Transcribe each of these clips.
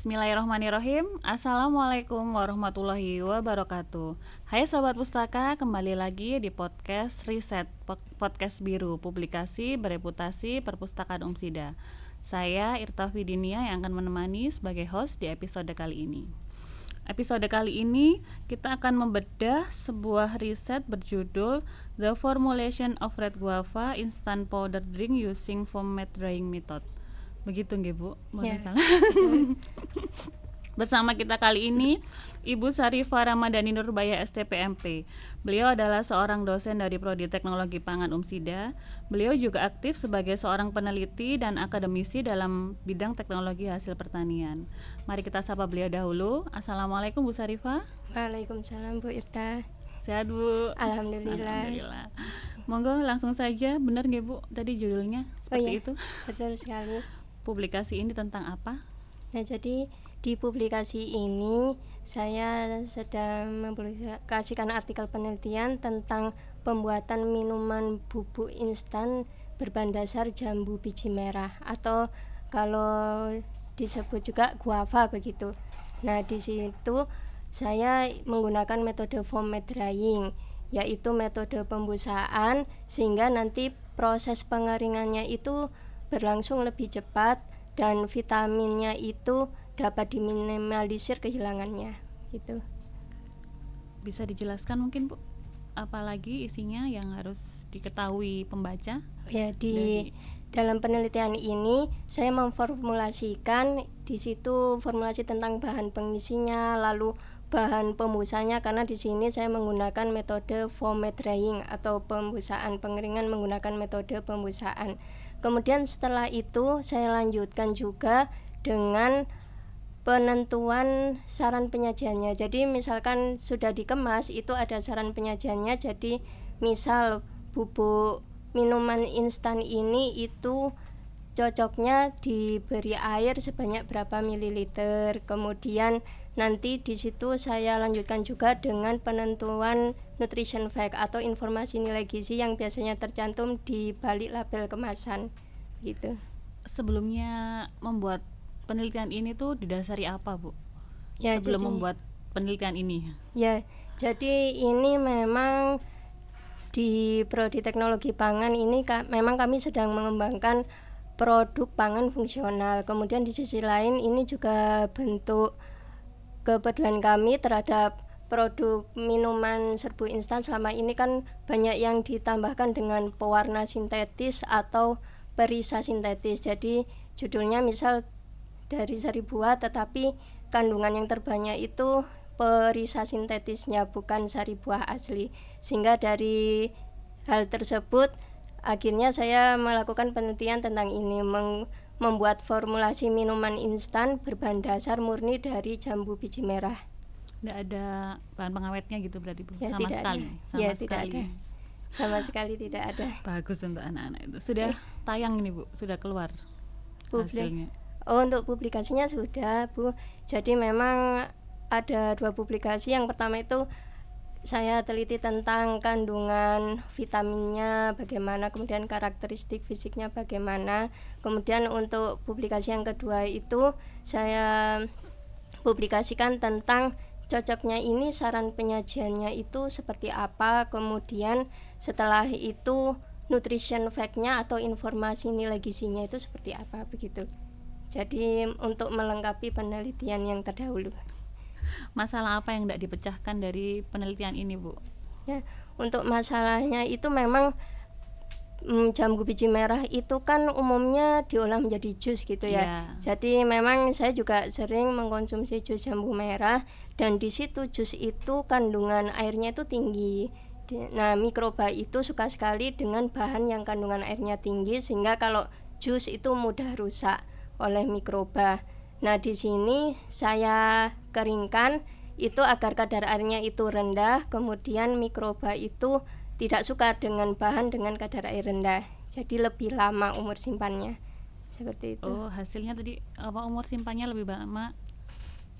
Bismillahirrahmanirrahim. Assalamualaikum warahmatullahi wabarakatuh. Hai Sobat Pustaka, kembali lagi di podcast Riset, podcast biru, publikasi bereputasi Perpustakaan Umsida. Saya Irta Fidinia yang akan menemani sebagai host di episode kali ini. Episode kali ini kita akan membedah sebuah riset berjudul The Formulation of Red Guava Instant Powder Drink Using Foam Mat Drying Method. Begitu nggih Bu? Mohon salah. Bersama kita kali ini Ibu Syarifah Ramadhani Nurbaya STPMP. Beliau adalah seorang dosen dari Prodi Teknologi Pangan Umsida. Beliau juga aktif sebagai seorang peneliti dan akademisi dalam bidang teknologi hasil pertanian. Mari kita sapa beliau dahulu. Assalamualaikum Bu Syarifah. Waalaikumsalam Bu Irta. Sehat Bu? Alhamdulillah. Monggo langsung saja, benar nggih Bu? Tadi judulnya seperti itu? Betul sekali. Publikasi ini tentang apa? Nah, jadi di publikasi ini saya sedang mempublikasikan artikel penelitian tentang pembuatan minuman bubuk instan berbahan dasar jambu biji merah, atau kalau disebut juga guava begitu. Nah, di situ saya menggunakan metode foam mat drying, yaitu metode pembusaan, sehingga nanti proses pengeringannya itu berlangsung lebih cepat dan vitaminnya itu dapat diminimalisir kehilangannya gitu. Bisa dijelaskan mungkin Bu, apalagi isinya yang harus diketahui pembaca? Ya, dalam penelitian ini saya memformulasikan di situ formulasi tentang bahan pengisinya, lalu bahan pembusanya, karena di sini saya menggunakan metode foam mat drying atau pembusaan, pengeringan menggunakan metode pembusaan. Kemudian setelah itu saya lanjutkan juga dengan penentuan saran penyajiannya. Jadi misalkan sudah dikemas itu ada saran penyajiannya. Jadi misal bubuk minuman instan ini itu cocoknya diberi air sebanyak berapa mililiter. Kemudian nanti di situ saya lanjutkan juga dengan penentuan nutrition fact atau informasi nilai gizi yang biasanya tercantum di balik label kemasan gitu. Sebelumnya membuat penelitian ini tuh didasari apa Bu? Ya, sebelum membuat penelitian ini? Ya, jadi ini memang di Prodi Teknologi Pangan ini memang kami sedang mengembangkan produk pangan fungsional. Kemudian di sisi lain ini juga bentuk kepedulian kami terhadap produk minuman serbu instan. Selama ini kan banyak yang ditambahkan dengan pewarna sintetis atau perisa sintetis. Jadi judulnya misal dari sari buah, tetapi kandungan yang terbanyak itu perisa sintetisnya, bukan sari buah asli. Sehingga dari hal tersebut akhirnya saya melakukan penelitian tentang ini, membuat formulasi minuman instan berbahan dasar murni dari jambu biji merah. Tidak ada bahan pengawetnya gitu berarti Bu? Ya, sama sekali? Sama sekali tidak ada. Bagus untuk anak-anak itu. Sudah tayang ini Bu? Sudah keluar hasilnya? Untuk publikasinya sudah Bu. Jadi memang ada 2 publikasi. Yang pertama itu saya teliti tentang kandungan vitaminnya bagaimana, kemudian karakteristik fisiknya bagaimana. Kemudian untuk publikasi yang kedua itu saya publikasikan tentang cocoknya ini saran penyajiannya itu seperti apa. Kemudian setelah itu nutrition fact-nya atau informasi nilai gizinya itu seperti apa begitu. Jadi untuk melengkapi penelitian yang terdahulu. Masalah apa yang tidak dipecahkan dari penelitian ini Bu? Ya, untuk masalahnya itu memang jambu biji merah itu kan umumnya diolah menjadi jus gitu ya. Jadi memang saya juga sering mengkonsumsi jus jambu merah, dan di situ jus itu kandungan airnya itu tinggi. Nah, mikroba itu suka sekali dengan bahan yang kandungan airnya tinggi, sehingga kalau jus itu mudah rusak oleh mikroba. Nah, di sini saya keringkan itu agar kadar airnya itu rendah, kemudian mikroba itu tidak suka dengan bahan dengan kadar air rendah. Jadi lebih lama umur simpannya. Seperti itu. Oh, hasilnya tadi umur simpannya lebih lama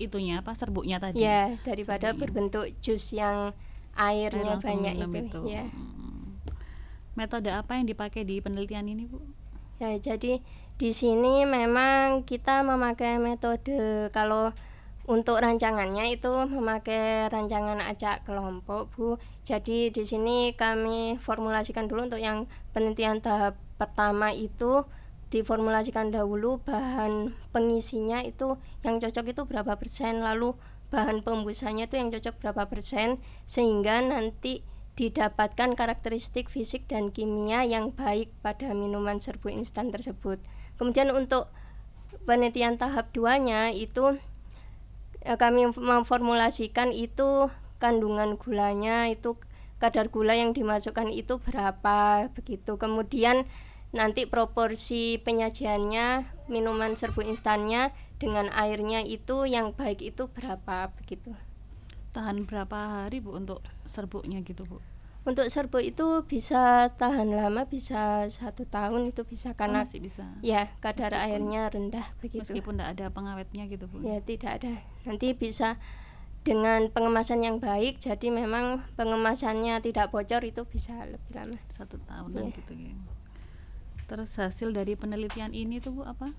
itunya serbuknya tadi. Ya, daripada berbentuk jus yang airnya banyak itu. Ya. Metode apa yang dipakai di penelitian ini Bu? Ya, jadi Di sini memang kita memakai metode, kalau untuk rancangannya itu memakai rancangan acak kelompok, Bu. Jadi di sini kami formulasikan dulu untuk yang penelitian tahap pertama itu diformulasikan dahulu bahan pengisinya itu yang cocok itu berapa persen, lalu bahan pembusanya itu yang cocok berapa persen, sehingga nanti didapatkan karakteristik fisik dan kimia yang baik pada minuman serbu instan tersebut. Kemudian untuk penelitian tahap 2-nya itu kami memformulasikan itu kandungan gulanya, itu kadar gula yang dimasukkan itu berapa begitu. Kemudian nanti proporsi penyajiannya minuman serbu instannya dengan airnya itu yang baik itu berapa begitu. Tahan berapa hari Bu untuk serbuknya gitu Bu? Untuk serbuk itu bisa tahan lama, bisa 1 tahun itu bisa, karena masih bisa. Ya, kadar airnya rendah begitu. Meskipun tidak ada pengawetnya gitu Bu. Ya, tidak ada. Nanti bisa dengan pengemasan yang baik, jadi memang pengemasannya tidak bocor itu bisa lebih lama. 1 tahunan gitu ya. Terus hasil dari penelitian ini tuh Bu apa?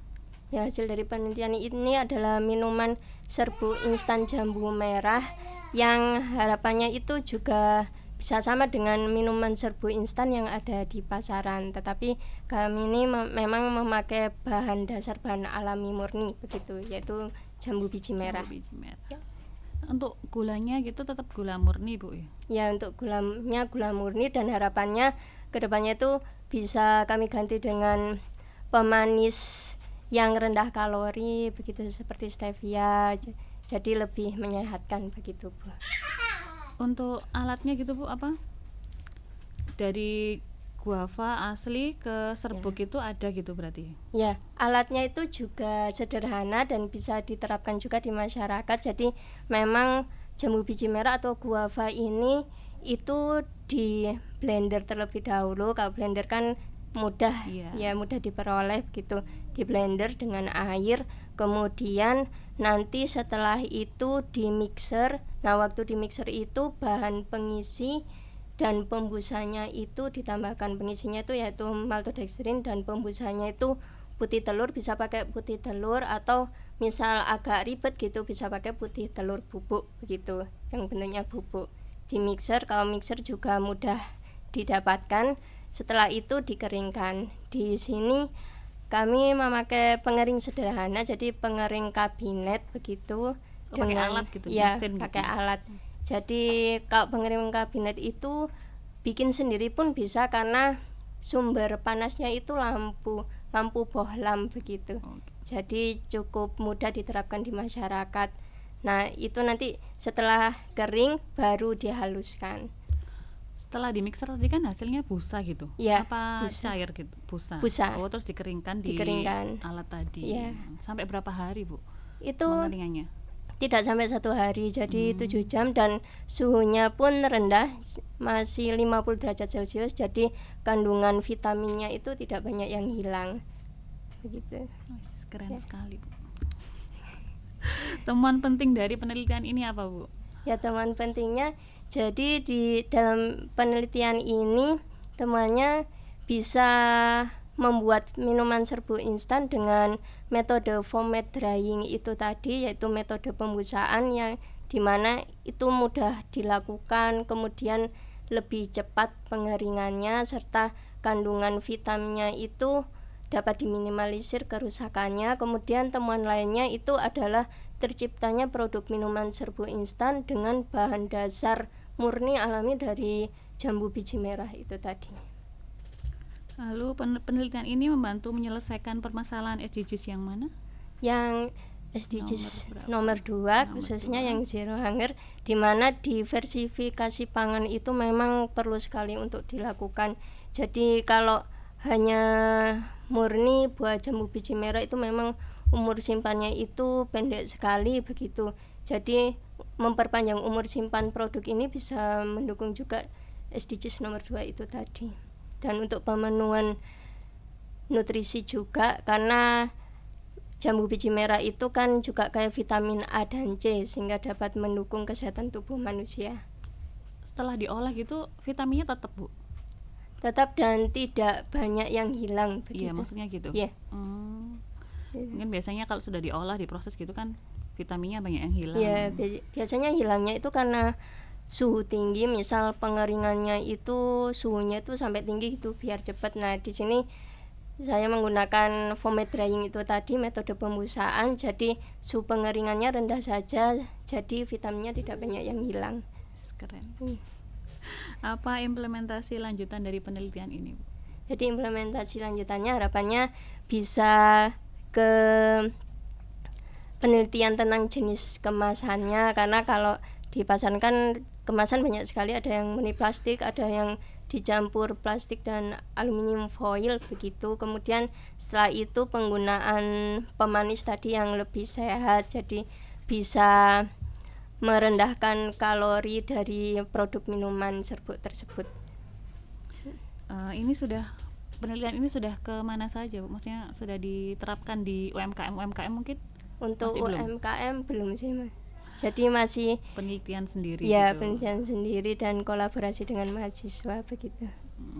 Ya, hasil dari penelitian ini adalah minuman serbu instan jambu merah yang harapannya itu juga bisa sama dengan minuman serbu instan yang ada di pasaran, tetapi kami ini memang memakai bahan dasar bahan alami murni begitu, yaitu jambu biji merah. Jambu biji merah. Ya. Untuk gulanya gitu tetap gula murni Bu ya? Ya, untuk gulanya gula murni, dan harapannya kedepannya itu bisa kami ganti dengan pemanis yang rendah kalori begitu, seperti stevia, jadi lebih menyehatkan begitu Bu. Untuk alatnya gitu Bu apa? Dari guava asli ke serbuk itu ada gitu berarti? Ya, alatnya itu juga sederhana dan bisa diterapkan juga di masyarakat. Jadi memang jambu biji merah atau guava ini itu di blender terlebih dahulu. Kalau blender kan mudah, ya mudah diperoleh gitu. Di blender dengan air, kemudian nanti setelah itu di mixer. Nah, waktu di mixer itu bahan pengisi dan pembusanya itu ditambahkan. Pengisinya itu yaitu maltodextrin dan pembusanya itu putih telur, bisa pakai putih telur, atau misal agak ribet gitu bisa pakai putih telur bubuk begitu, yang bentuknya bubuk. Di mixer, kalau mixer juga mudah didapatkan. Setelah itu dikeringkan. Di sini kami memakai pengering sederhana, jadi pengering kabinet begitu. Dengan alat gitu, ya, mesin pakai gitu. alat. Jadi kalau pengering kabinet itu bikin sendiri pun bisa, karena sumber panasnya itu lampu bohlam begitu. Jadi cukup mudah diterapkan di masyarakat. Nah, itu nanti setelah kering baru dihaluskan. Setelah di mixer tadi kan hasilnya busa gitu? Ya, apa busa. cair gitu? Busa. Busa. Oh, terus dikeringkan di alat tadi. Ya. Sampai berapa hari Bu? Itu pengeringannya? Tidak sampai 1 hari, jadi 7 jam, dan suhunya pun rendah, masih 50 derajat Celcius, jadi kandungan vitaminnya itu tidak banyak yang hilang begitu. Keren sekali Bu. Temuan penting dari penelitian ini apa Bu? Ya, temuan pentingnya, jadi di dalam penelitian ini temuannya bisa membuat minuman serbu instan dengan metode foam-made drying itu tadi, yaitu metode pembusaan yang dimana itu mudah dilakukan, kemudian lebih cepat pengeringannya, serta kandungan vitaminnya itu dapat diminimalisir kerusakannya. Kemudian temuan lainnya itu adalah terciptanya produk minuman serbu instan dengan bahan dasar murni alami dari jambu biji merah itu tadi. Lalu penelitian ini membantu menyelesaikan permasalahan SDGs yang mana? Yang SDGs nomor 2, khususnya yang zero hunger, di mana diversifikasi pangan itu memang perlu sekali untuk dilakukan. Jadi kalau hanya murni buah jambu biji merah itu memang umur simpannya itu pendek sekali begitu. Jadi memperpanjang umur simpan produk ini bisa mendukung juga SDGs nomor 2 itu tadi. Dan untuk pemenuhan nutrisi juga, karena jambu biji merah itu kan juga kayak vitamin A dan C, sehingga dapat mendukung kesehatan tubuh manusia. Setelah diolah gitu vitaminnya tetap Bu? tetap dan tidak banyak yang hilang begitu. Iya, maksudnya gitu. Iya. Mungkin biasanya kalau sudah diolah, diproses gitu kan vitaminnya banyak yang hilang. Ya, biasanya hilangnya itu karena suhu tinggi, misal pengeringannya itu suhunya itu sampai tinggi itu biar cepat. Nah, di sini saya menggunakan foam drying itu tadi, metode pembusaan, jadi suhu pengeringannya rendah saja, jadi vitaminnya tidak banyak yang hilang. Keren. Apa implementasi lanjutan dari penelitian ini, Bu? Jadi implementasi lanjutannya harapannya bisa ke penelitian tentang jenis kemasannya, karena kalau di pasaran kan kemasan banyak sekali, ada yang murni plastik, ada yang dicampur plastik dan aluminium foil begitu. Kemudian setelah itu penggunaan pemanis tadi yang lebih sehat, jadi bisa merendahkan kalori dari produk minuman serbuk tersebut. Penelitian ini sudah ke mana saja, Bu? Maksudnya sudah diterapkan di UMKM mungkin? Untuk Masih UMKM belum sih, Mas. Jadi masih penelitian sendiri ya gitu. penelitian sendiri dan kolaborasi dengan mahasiswa begitu.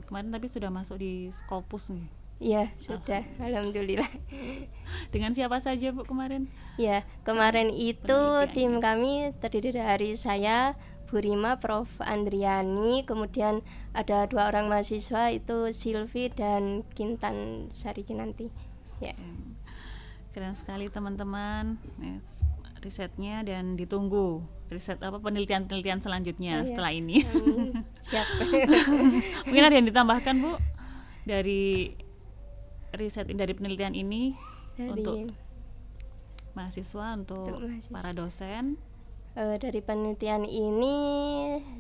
Kemarin tapi sudah masuk di Scopus nih. Ya, sudah. Alhamdulillah. Dengan siapa saja, Bu, kemarin? Ya, kemarin itu tim kami terdiri dari saya, Bu Rima, Prof. Andriani, kemudian ada 2 orang mahasiswa, itu Silvi dan Kintan Sarikinanti. Ya. Keren sekali teman-teman, risetnya, dan ditunggu penelitian selanjutnya setelah ini. Siap. Mungkin ada yang ditambahkan, Bu, dari riset dari penelitian ini untuk mahasiswa, untuk para dosen? Dari penelitian ini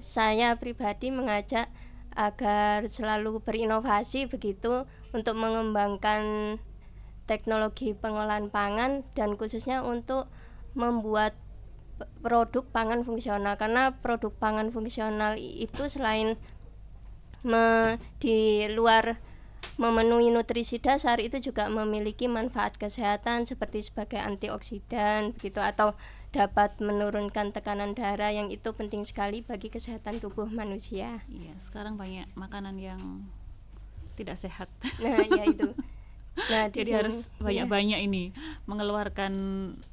saya pribadi mengajak agar selalu berinovasi begitu untuk mengembangkan teknologi pengolahan pangan dan khususnya untuk membuat produk pangan fungsional, karena produk pangan fungsional itu selain di luar memenuhi nutrisi dasar, itu juga memiliki manfaat kesehatan seperti sebagai antioksidan begitu, atau dapat menurunkan tekanan darah yang itu penting sekali bagi kesehatan tubuh manusia. Iya, sekarang banyak makanan yang tidak sehat. Nah, ya itu. Nah, jadi harus banyak-banyak ini mengeluarkan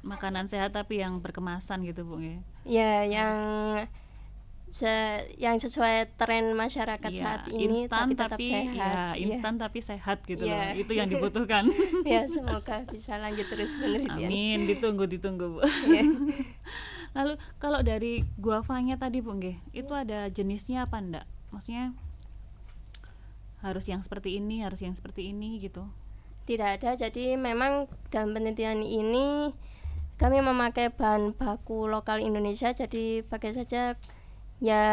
makanan sehat tapi yang berkemasan gitu, Bu, ya. Ya, yang sesuai tren masyarakat saat ini, instan tapi tetap sehat. Instan tapi sehat gitu loh. Itu yang dibutuhkan. Ya, semoga bisa lanjut terus penelitian. Amin, ditunggu, Bu. Lalu kalau dari guavanya tadi, Bu, itu ada jenisnya apa enggak? Maksudnya harus yang seperti ini gitu? Tidak ada, jadi memang dalam penelitian ini kami memakai bahan baku lokal Indonesia, jadi pakai saja ya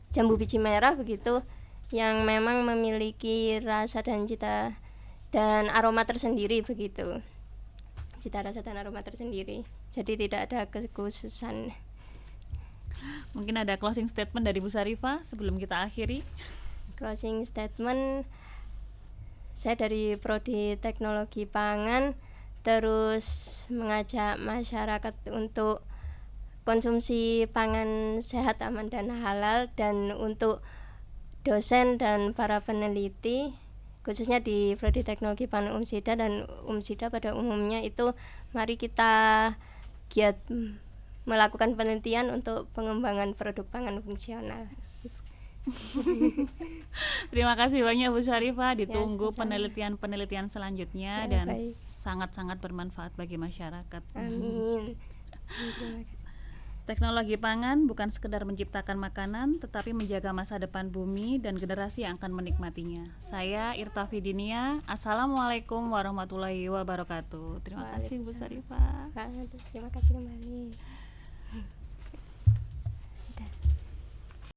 jambu biji merah begitu, yang memang memiliki rasa dan cita dan aroma tersendiri begitu, cita rasa dan aroma tersendiri, jadi tidak ada kekhususan. Mungkin ada closing statement dari Bu Syarifah sebelum kita akhiri. Closing statement, saya dari Prodi Teknologi Pangan terus mengajak masyarakat untuk konsumsi pangan sehat, aman, dan halal, dan untuk dosen dan para peneliti khususnya di Prodi Teknologi Pangan Umsida dan Umsida pada umumnya, itu mari kita giat melakukan penelitian untuk pengembangan produk pangan fungsional. Terima kasih banyak Bu Syarifah, ditunggu penelitian selanjutnya dan sangat-sangat bermanfaat bagi masyarakat. Amin. Teknologi pangan bukan sekedar menciptakan makanan, tetapi menjaga masa depan bumi dan generasi yang akan menikmatinya. Saya Irta Fidinia. Assalamualaikum warahmatullahi wabarakatuh. Terima kasih Bu Syarifah. Terima kasih kembali.